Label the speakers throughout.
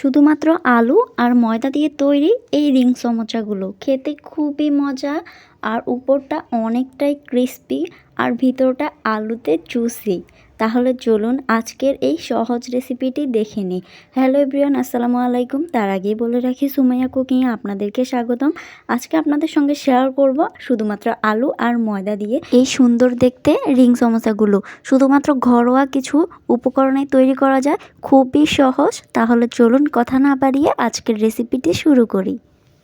Speaker 1: শুধুমাত্র আলু আর ময়দা দিয়ে তৈরি এই রিং সমোসাগুলো খেতে খুবই মজা আর উপরটা অনেকটাই ক্রিস্পি আর ভিতরটা আলুতে জুসি। তাহলে চলুন আজকের এই সহজ রেসিপিটি দেখে নিই। হ্যালো এভরিওয়ান, আসসালামু আলাইকুম। তার আগেই বলে রাখি, সুমাইয়া কুকিংয়ে আপনাদেরকে স্বাগতম। আজকে আপনাদের সঙ্গে শেয়ার করব শুধুমাত্র আলু আর ময়দা দিয়ে এই সুন্দর দেখতে রিং সমোসাগুলো। শুধুমাত্র ঘরোয়া কিছু উপকরণে তৈরি করা যায়, খুবই সহজ। তাহলে চলুন কথা না বাড়িয়ে আজকের রেসিপিটি শুরু করি।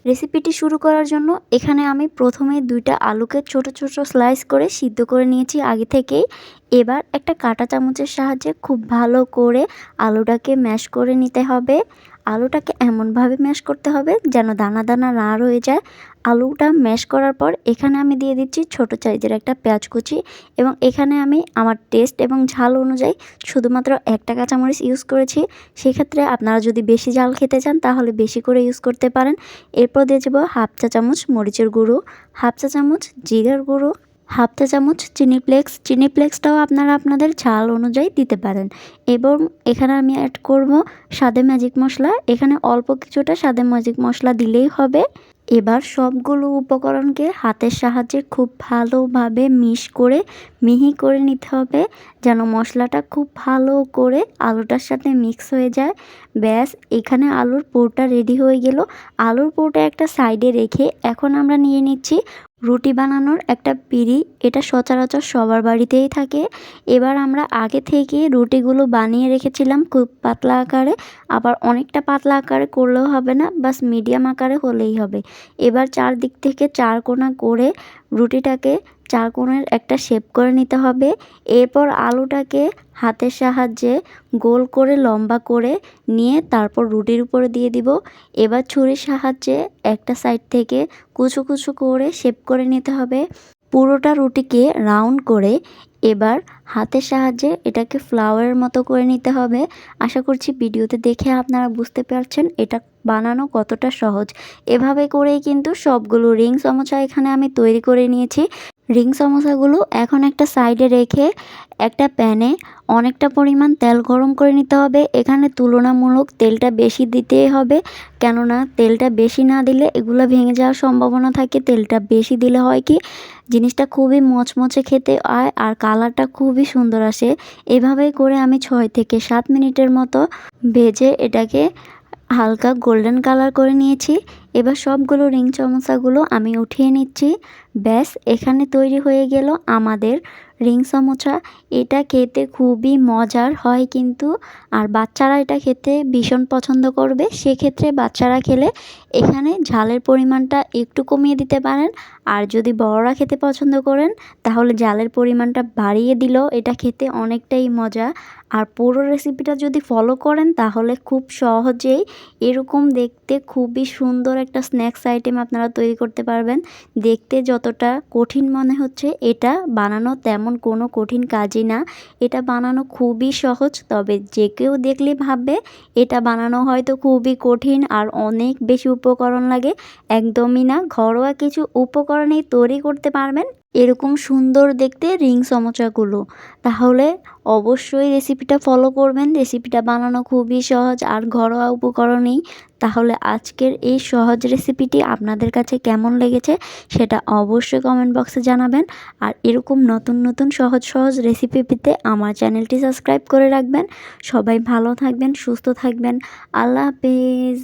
Speaker 1: রেসিপিটি শুরু করার জন্য এখানে আমি প্রথমে 2টা আলুকে ছোট ছোট স্লাইস করে সিদ্ধ করে নিয়েছি আগে থেকেই। এবার একটা কাঁটা চামচের সাহায্যে খুব ভালো করে আলুটাকে ম্যাশ করে নিতে হবে। আলুটাকে এমনভাবে ম্যাশ করতে হবে যেন দানা দানা না রয়ে যায়। আলুটা ম্যাশ করার পর এখানে আমি দিয়ে দিচ্ছি ছোট সাইজের একটা পেঁয়াজ কুচি, এবং এখানে আমি আমার টেস্ট এবং ঝাল অনুযায়ী শুধুমাত্র একটা কাঁচামরিচ ইউজ করেছি। সেক্ষেত্রে আপনারা যদি বেশি ঝাল খেতে চান তাহলে বেশি করে ইউজ করতে পারেন। এরপর দিয়ে দেবো হাফ চা চামচ মরিচের গুঁড়ো, হাফ চা চামচ জিরার গুঁড়ো, হাফ চা চামচ চিনি ফ্লেক্সটাও আপনারা আপনাদের ঝাল অনুযায়ী দিতে পারেন। এবং এখানে আমি অ্যাড করব স্বাদে ম্যাজিক মশলা। এখানে অল্প কিছুটা স্বাদে ম্যাজিক মশলা দিলেই হবে। এবার সবগুলো উপকরণকে হাতের সাহায্যে খুব ভালোভাবে মিহি করে নিতে হবে, যেন মশলাটা খুব ভালো করে আলুটার সাথে মিক্স হয়ে যায়। ব্যাস, এখানে আলুর পুরটা রেডি হয়ে গেল। আলুর পুরটা একটা সাইডে রেখে এখন আমরা নিয়ে নিচ্ছি রুটি বানানোর একটা পিঁড়ি। এটা সচরাচর সবার বাড়িতেই থাকে। এবার আমরা আগে থেকে রুটিগুলো বানিয়ে রেখেছিলাম খুব পাতলা আকারে, আবার অনেকটা পাতলা আকারে করলেও হবে না, বাস মিডিয়াম আকারে হলেই হবে। এবার চারদিক থেকে 4 কোণা করে রুটিটাকে 4 কোণের একটা শেপ করে নিতে হবে। এরপর আলুটাকে হাতের সাহায্যে গোল করে লম্বা করে নিয়ে তারপর রুটির উপরে দিয়ে দিব। এবার ছুরির সাহায্যে একটা সাইড থেকে কুচু কুচু করে শেপ করে নিতে হবে পুরোটা রুটিকে রাউন্ড করে। এবার হাতের সাহায্যে এটাকে ফ্লাওয়ারের মতো করে নিতে হবে। আশা করছি ভিডিওতে দেখে আপনারা বুঝতে পারছেন এটা বানানো কতটা সহজ। এভাবে করেই কিন্তু সবগুলো রিং সমোসা এখানে আমি তৈরি করে নিয়েছি। রিং সমোসাগুলো এখন একটা সাইডে রেখে একটা প্যানে অনেকটা পরিমাণ তেল গরম করে নিতে হবে। এখানে তুলনামূলক তেলটা বেশি দিতেই হবে, কেননা তেলটা বেশি না দিলে এগুলো ভেঙে যাওয়ার সম্ভাবনা থাকে। তেলটা বেশি দিলে হয় কি, জিনিসটা খুবই মচমচে খেতে হয় আর কালারটা খুবই সুন্দর আসে। এভাবেই করে আমি 6 থেকে 7 মিনিটের মতো ভেজে এটাকে হালকা গোল্ডেন কালার করে নিয়েছি। এবার সবগুলো রিং সমোসাগুলো আমি উঠিয়ে নিচ্ছি। ব্যাস, এখানে তৈরি হয়ে গেল আমাদের রিং সমোসা। এটা খেতে খুবই মজার হয় কিন্তু, আর বাচ্চারা এটা খেতে ভীষণ পছন্দ করবে। সেক্ষেত্রে বাচ্চারা খেলে এখানে ঝালের পরিমাণটা একটু কমিয়ে দিতে পারেন, আর যদি বড়রা খেতে পছন্দ করেন তাহলে ঝালের পরিমাণটা বাড়িয়ে দিলেও এটা খেতে অনেকটাই মজা। আর পুরো রেসিপিটা যদি ফলো করেন তাহলে খুব সহজেই এরকম দেখতে খুবই সুন্দর একটা স্ন্যাক্স আইটেম আপনারা তৈরি করতে পারবেন। দেখতে যতটা কঠিন মনে হচ্ছে, এটা বানানো তেমন কোনো কঠিন কাজই না। এটা বানানো খুবই সহজ, তবে যে কেউ দেখলে ভাববে এটা বানানো হয়তো খুবই কঠিন আর অনেক বেশি উপকরণ লাগে। একদমই না, ঘরোয়া কিছু উপকরণেই তৈরি করতে পারবেন এরকম সুন্দর দেখতে রিং সমোসাগুলো। তাহলে অবশ্যই রেসিপিটা ফলো করবেন। রেসিপিটা বানানো খুবই সহজ আর ঘরোয়া উপকরণেই। তাহলে আজকের এই সহজ রেসিপিটি আপনাদের কাছে কেমন লেগেছে সেটা অবশ্যই কমেন্ট বক্সে জানাবেন। আর এরকম নতুন নতুন সহজ রেসিপি পেতে আমার চ্যানেলটি সাবস্ক্রাইব করে রাখবেন। সবাই ভালো থাকবেন, সুস্থ থাকবেন। আল্লাহ হাফেজ।